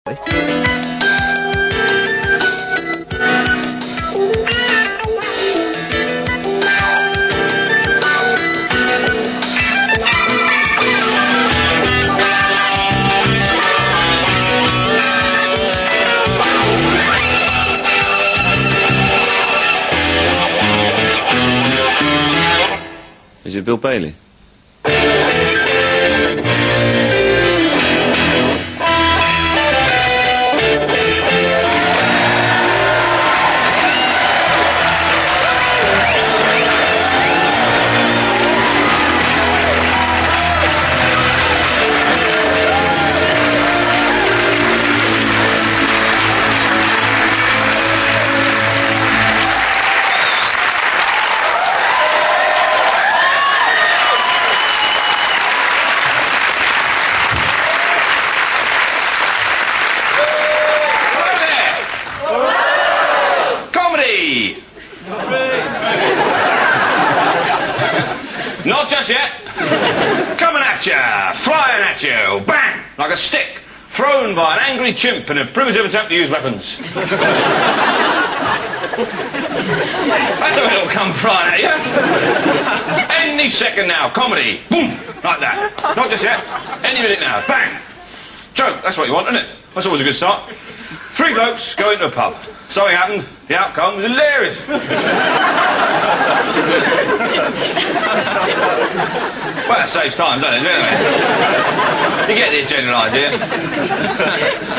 Is it Bill Bailey? Not just yet. Coming at you, flying at you, bang, like a stick, thrown by an angry chimp in a primitive attempt to use weapons. That's the way it'll come flying at you. Any second now, comedy, boom, like that. Not just yet. Any minute now, bang. Joke, that's what you want, isn't it? That's always a good start. 3 blokes go into a pub. Something happened, the outcome was hilarious. Well, it saves time, doesn't it? You get the general idea.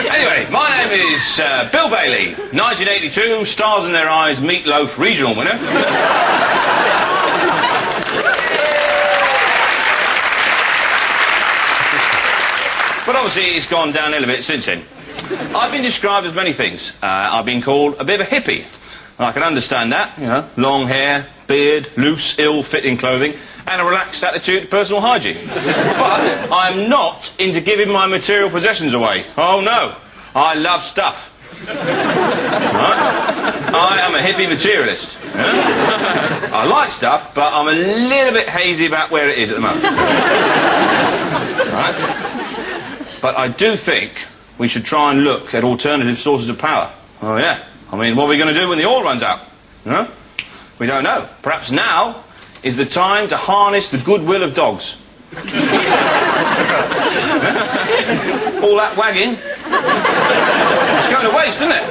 Anyway, my name is Bill Bailey, 1982, Stars in Their Eyes Meatloaf regional winner. But obviously it's gone downhill a bit since then. I've been described as many things. I've been called a bit of a hippie. I can understand that, you know, long hair, beard, loose, ill-fitting clothing, and a relaxed attitude to personal hygiene. But I'm not into giving my material possessions away. Oh no, I love stuff. Right? I am a hippie materialist. Yeah? I like stuff, but I'm a little bit hazy about where it is at the moment. Right? But I do think we should try and look at alternative sources of power. Oh yeah. I mean, what are we going to do when the oil runs out? Huh? We don't know. Perhaps now is the time to harness the goodwill of dogs. All that wagging, it's going to waste, isn't it?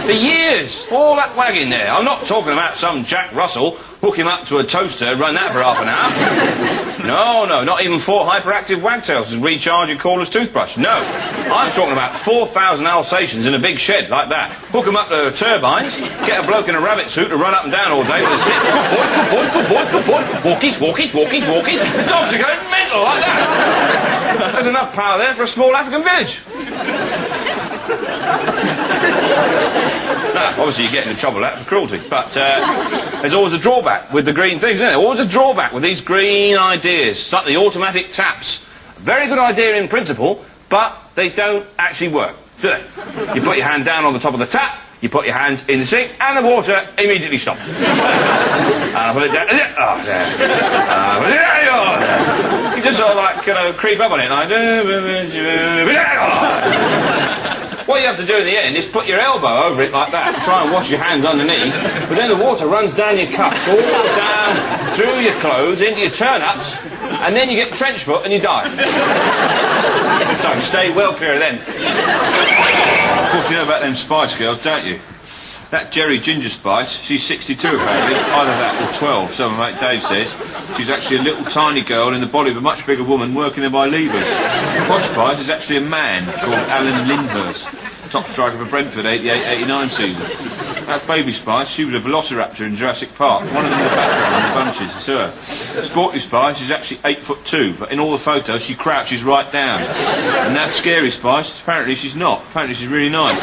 For years, all that wagging there. I'm not talking about some Jack Russell, hook him up to a toaster, run that for half an hour. No, not even 4 hyperactive wagtails to recharge your cordless toothbrush. No, I'm talking about 4,000 Alsatians in a big shed like that. Hook them up to turbines, get a bloke in a rabbit suit to run up and down all day with a stick. Good boy, good boy, good boy, good boy. Walkies, walkies, walkies, walkies. The dogs are going mental like that. There's enough power there for a small African village. No, obviously you get into trouble with that for cruelty, but there's always a drawback with the green things, isn't there? Always a drawback with these green ideas. It's like the automatic taps. Very good idea in principle, but they don't actually work, do they? You put your hand down on the top of the tap, you put your hands in the sink, and the water immediately stops. And I put it down, oh, there. You just sort of like, creep up on it, like... What you have to do in the end is put your elbow over it like that, try and wash your hands underneath, but then the water runs down your cuffs, all down through your clothes, into your turn-ups, and then you get trench foot and you die. So stay well clear of them. Of course you know about them Spice Girls, don't you? That Jerry Ginger Spice, she's 62 apparently, either that or 12, so my mate Dave says. She's actually a little tiny girl in the body of a much bigger woman working there by levers. Posh Spice is actually a man called Alan Lindhurst, top striker for Brentford 88-89 season. That Baby Spice, she was a velociraptor in Jurassic Park, one of them in the background in the bunches, it's her. Sporty Spice is actually 8'2", but in all the photos she crouches right down. And that Scary Spice, apparently she's not. Apparently she's really nice.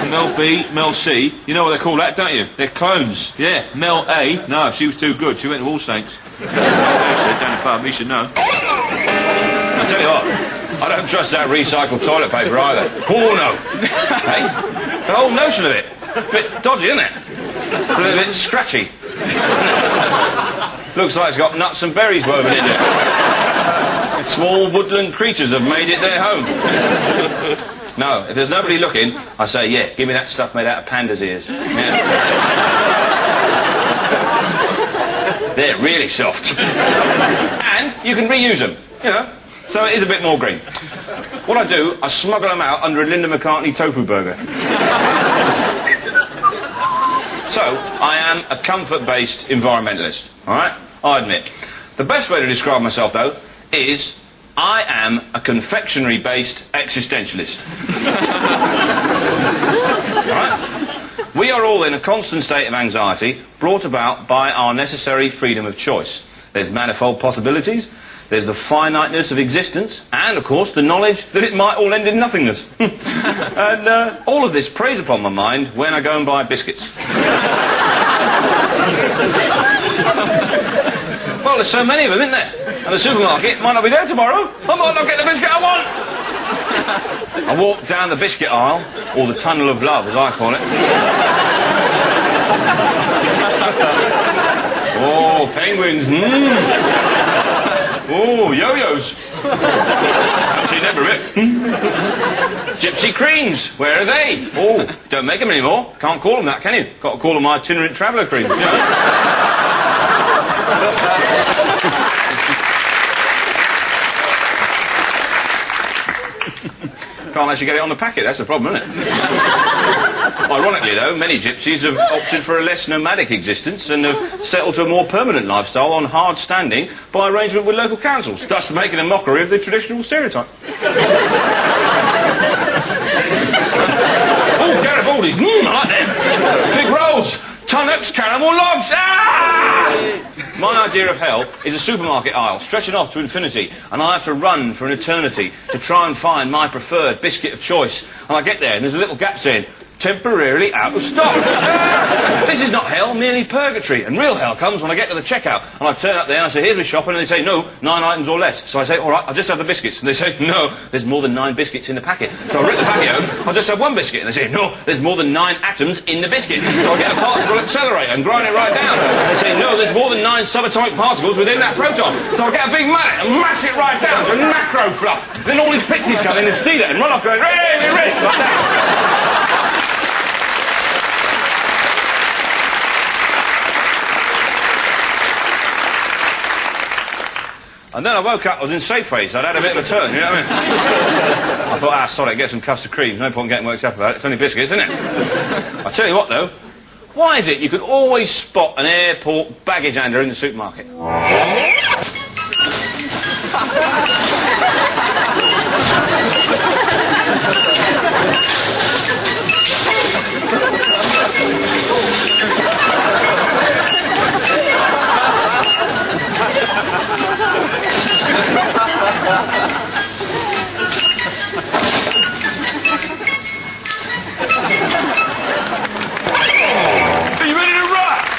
Mel B, Mel C, you know what they call that, don't you? They're clones. Yeah, Mel A, no, she was too good. She went to All Saints. Down the pub, you should know. I tell you what, I don't trust that recycled toilet paper either. Oh no. Hey, the whole notion of it. A bit dodgy, isn't it? A little bit scratchy. Looks like it's got nuts and berries woven into it. Small woodland creatures have made it their home. No, if there's nobody looking, I say, yeah, give me that stuff made out of panda's ears. Yeah. They're really soft. And you can reuse them, you know, so it is a bit more green. What I do, I smuggle them out under a Linda McCartney tofu burger. So, I am a comfort-based environmentalist, all right? I admit. The best way to describe myself, though, is I am a confectionery-based existentialist. All right? We are all in a constant state of anxiety brought about by our necessary freedom of choice. There's manifold possibilities, there's the finiteness of existence, and, of course, the knowledge that it might all end in nothingness. And all of this preys upon my mind when I go and buy biscuits. Well, there's so many of them, isn't there? And the supermarket might not be there tomorrow. I might not get the biscuit I want. I walk down the biscuit aisle, or the tunnel of love, as I call it. Oh, penguins, Oh, yo-yos. Haven't seen them for a bit. Gypsy creams, where are they? Oh, don't make them anymore. Can't call them that, can you? Got to call them my itinerant traveller cream, you know? Can't actually get it on the packet, that's the problem, isn't it? Ironically, though, many gypsies have opted for a less nomadic existence and have settled to a more permanent lifestyle on hard standing by arrangement with local councils, thus making a mockery of the traditional stereotype. Oh, Garibaldi's, I like them. Fig rolls, turnips, caramel logs, My idea of hell is a supermarket aisle stretching off to infinity, and I have to run for an eternity to try and find my preferred biscuit of choice. And I get there and there's a little gap saying, temporarily out of stock. This is not hell, merely purgatory. And real hell comes when I get to the checkout and I turn up there and I say, here's my shopping, and they say, no, 9 items or less. So I say, all right, I'll just have the biscuits. And they say, no, there's more than 9 biscuits in the packet. So I rip the packet out, I'll just have 1 biscuit. And they say, no, there's more than 9 atoms in the biscuit. So I get a particle accelerator and grind it right down. And they say, no, there's more than 9 subatomic particles within that proton. So I get a big mallet and mash it right down to macro fluff. Then all these pixies come in and steal it and run off going, really, like that. And then I woke up, I was in Safeways, I'd had a bit of a turn, you know what I mean? I thought, sorry, get some custard creams, no point getting worked up about it, it's only biscuits, isn't it? I tell you what, though, why is it you could always spot an airport baggage handler in the supermarket? Are you ready to rock?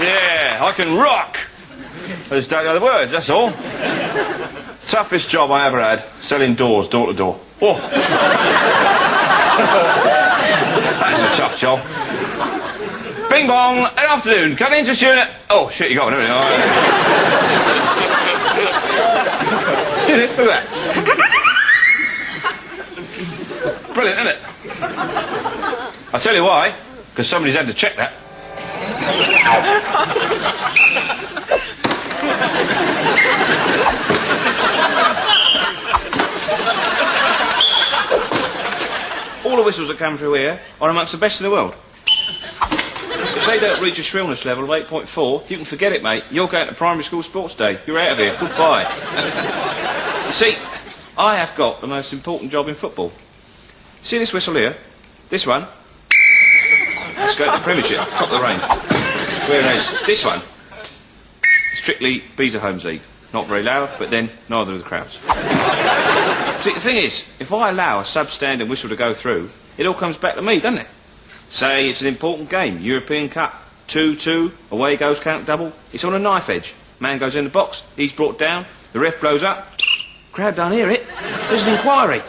Yeah, I can rock. I just don't know the words, that's all. Toughest job I ever had, selling doors door to door. Oh. That's a tough job. Bing bong, good afternoon, come into unit. Oh shit, you got one, haven't you? See this, look at that. Brilliant, isn't it? I'll tell you why, because somebody's had to check that. All the whistles that come through here are amongst the best in the world. If they don't reach a shrillness level of 8.4, you can forget it, mate. You're going to primary school sports day. You're out of here. Goodbye. You see, I have got the most important job in football. See this whistle here? This one? Let's go to the Premiership, top of the range. Whereas this one, strictly Beta Homes League. Not very loud, but then neither of the crowds. See, the thing is, if I allow a substandard whistle to go through, it all comes back to me, doesn't it? Say it's an important game, European Cup, 2-2, away goes count double. It's on a knife edge. Man goes in the box, he's brought down, the ref blows up. Crowd don't hear it. There's an inquiry.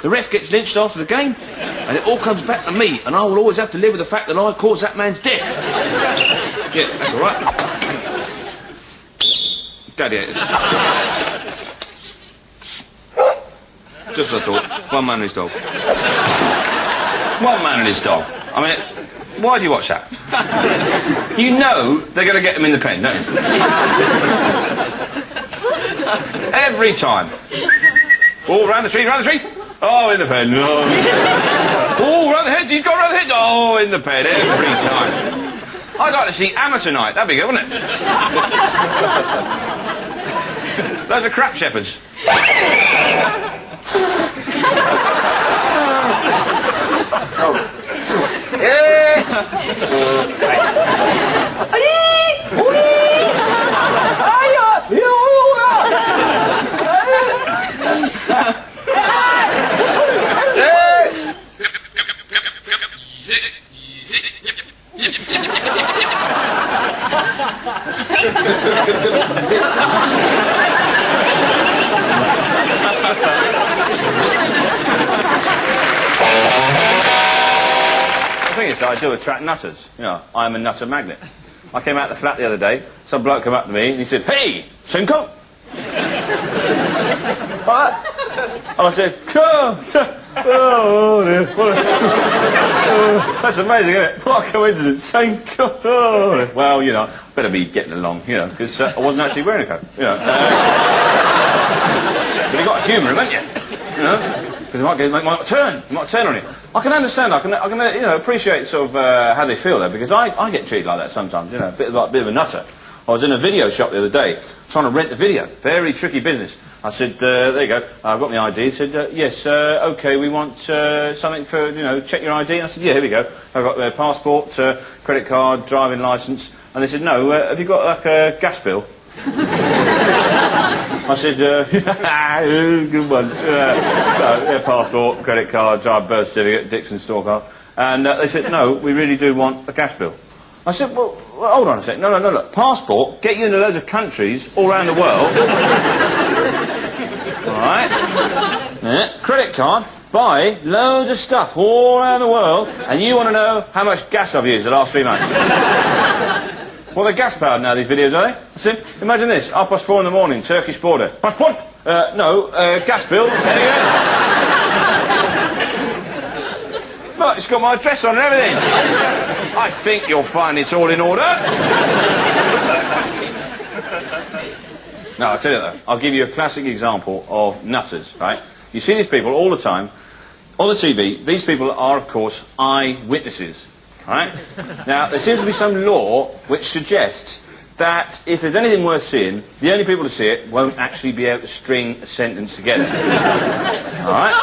The ref gets lynched after the game, and it all comes back to me, and I will always have to live with the fact that I caused that man's death. Yeah, that's all right. Daddy it is. Just as I thought. One man and his dog. One man and his dog. I mean, why do you watch that? You know they're going to get him in the pen, don't you? Every time. Oh, round the tree, round the tree. Oh, in the pen. Oh, round the hedge. He's got round the hedge. Oh, in the pen. Every time. I'd like to see Amateur Night. That'd be good, wouldn't it? Those are crap shepherds. The thing is, I do attract nutters. You know, I'm a nutter magnet. I came out the flat the other day, some bloke came up to me and he said, "Hey, Simcoe!" What? And I said, "Come!" Oh, dear. That's amazing, isn't it? What a coincidence. Simcoe! Oh, well, you know, better be getting along, you know, because I wasn't actually wearing a coat, you know. But you got humour, haven't you? You know? Because it might turn on you. I can understand, I can you know, appreciate sort of how they feel there, because I get treated like that sometimes, you know, a bit of a nutter. I was in a video shop the other day, trying to rent a video. Very tricky business. I said, there you go, I've got my ID. He said, yes, OK, we want something for, you know, check your ID. And I said, yeah, here we go. I've got their passport, credit card, driving licence. And they said, no, have you got, like, a gas bill? I said, good one. No, passport, credit card, drive birth certificate, Dixon store card. And they said, no, we really do want a gas bill. I said, well, hold on a sec. No, look. Passport, get you into loads of countries all around the world. All right? Yeah. Credit card, buy loads of stuff all around the world, and you want to know how much gas I've used the last 3 months. Well, they're gas-powered now, these videos, are they? I said, imagine this, 4:30 in the morning, Turkish border. Passport? No, gas bill. There you go. Look, it's got my address on and everything. I think you'll find it's all in order. No, I'll tell you though, I'll give you a classic example of nutters, right? You see these people all the time, on the TV. These people are, of course, eyewitnesses. Right? Now, there seems to be some law which suggests that if there's anything worth seeing, the only people to see it won't actually be able to string a sentence together. All right?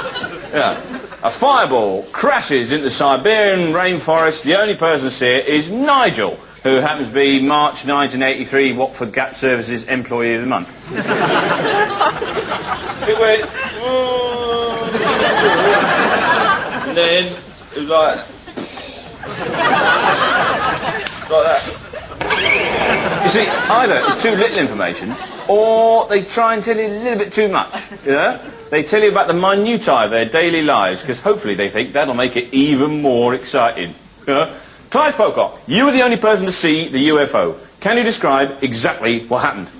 Yeah. A fireball crashes into the Siberian rainforest. The only person to see it is Nigel, who happens to be March 1983 Watford Gap Services Employee of the Month. It went... and then it was like... like that. You see, either it's too little information, or they try and tell you a little bit too much, you know? They tell you about the minutiae of their daily lives, because hopefully they think that'll make it even more exciting. You know? Clive Pocock, you were the only person to see the UFO. Can you describe exactly what happened?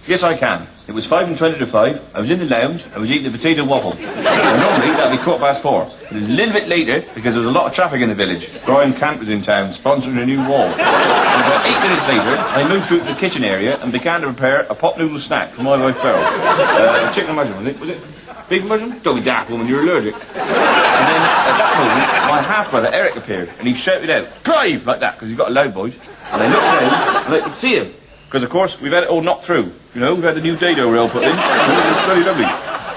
Yes, I can. It was 5:20 to 5. I was in the lounge. I was eating a potato waffle. And normally that'd be 4:15. It was a little bit later because there was a lot of traffic in the village. Brian Camp was in town, sponsoring a new wall. And about 8 minutes later, I moved through to the kitchen area and began to prepare a pot noodle snack for my wife Beryl. Chicken and mushroom, was it? Beef and mushroom? Don't be daft, woman. You're allergic. And then at that moment, my half-brother Eric appeared, and he shouted out, "Clive!" like that, because he's got a loud voice. And I looked down, and I could see him. Because, of course, we've had it all knocked through. You know, we've had the new dado rail put in. It's very lovely.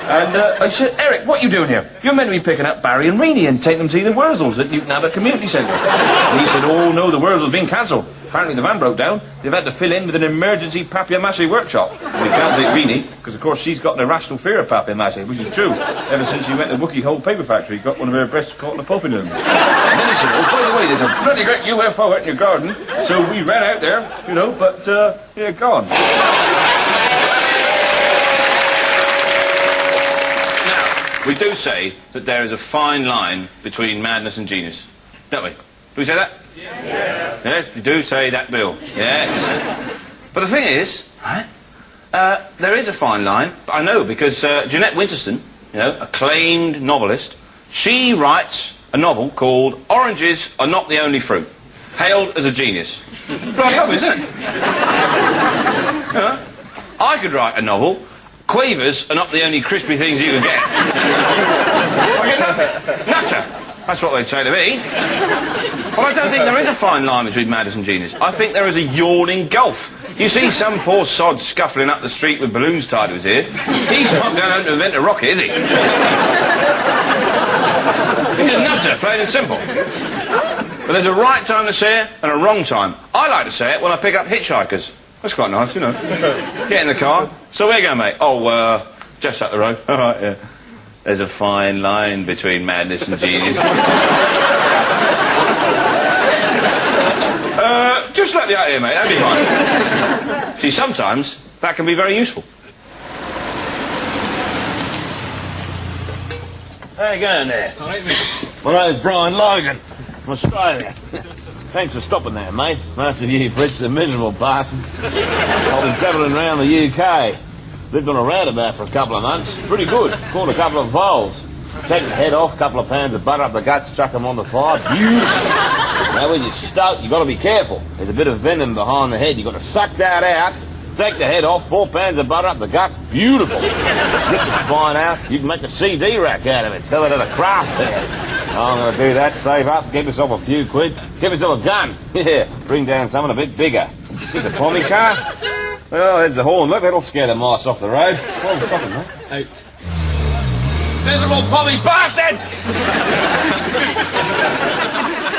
And I said, "Eric, what are you doing here? You're meant to be picking up Barry and Reenie and taking them to the Wurzels at Newton Abbot Community Centre." And he said, "Oh, no, the Wurzels have been cancelled. Apparently the van broke down. They've had to fill in with an emergency papier-mâché workshop." And we can't take Reenie, because, of course, she's got an irrational fear of papier-mâché, which is true. Ever since she went to Wookie Hole Paper Factory, got one of her breasts caught in a pulping room. And then he said, "Oh, by the way, there's a bloody great UFO out in your garden." So we ran out there, you know, but, yeah, gone. We do say that there is a fine line between madness and genius, don't we? Do we say that? Yeah. Yes, we do say that, Bill. Yes. But the thing is, there is a fine line. I know, because Jeanette Winterson, you know, acclaimed novelist, she writes a novel called "Oranges Are Not the Only Fruit," hailed as a genius. Bloody up, isn't it? I could write a novel, "Quavers Are Not the Only Crispy Things You Can Get." Nutter! That's what they'd say to me. Well, I don't think there is a fine line between madness and genius. I think there is a yawning gulf. You see some poor sod scuffling up the street with balloons tied to his ear. He's not going out to invent a rocket, is he? He's a nutter, plain and simple. But there's a right time to say it and a wrong time. I like to say it when I pick up hitchhikers. That's quite nice, you know. Get in the car. "So where you going, mate?" "Oh, just up the road." "All right, yeah. There's a fine line between madness and genius." Just let me out here, mate. That'd be fine. See, sometimes that can be very useful. How you going there? My name's Brian Logan, from Australia. Thanks for stopping there, mate. Most of you Brits are miserable bastards. I've been travelling around the UK. Lived on a roundabout for a couple of months. Pretty good. Caught a couple of voles. Take the head off, couple of pounds of butter up the guts, chuck them on the fire. Beautiful. Now, when you're stoked, you've got to be careful. There's a bit of venom behind the head. You've got to suck that out. Take the head off, 4 pounds of butter up the guts. Beautiful. Rip the spine out. You can make a CD rack out of it. Sell it at a craft fair. I'm going to do that. Save up. Get myself a few quid. Get myself a gun. Yeah. Bring down something a bit bigger. Is this a Pommy car? Oh, there's the horn. Look, that'll scare the mice off the road. What was stopping, mate? Out. Miserable Pommy bastard!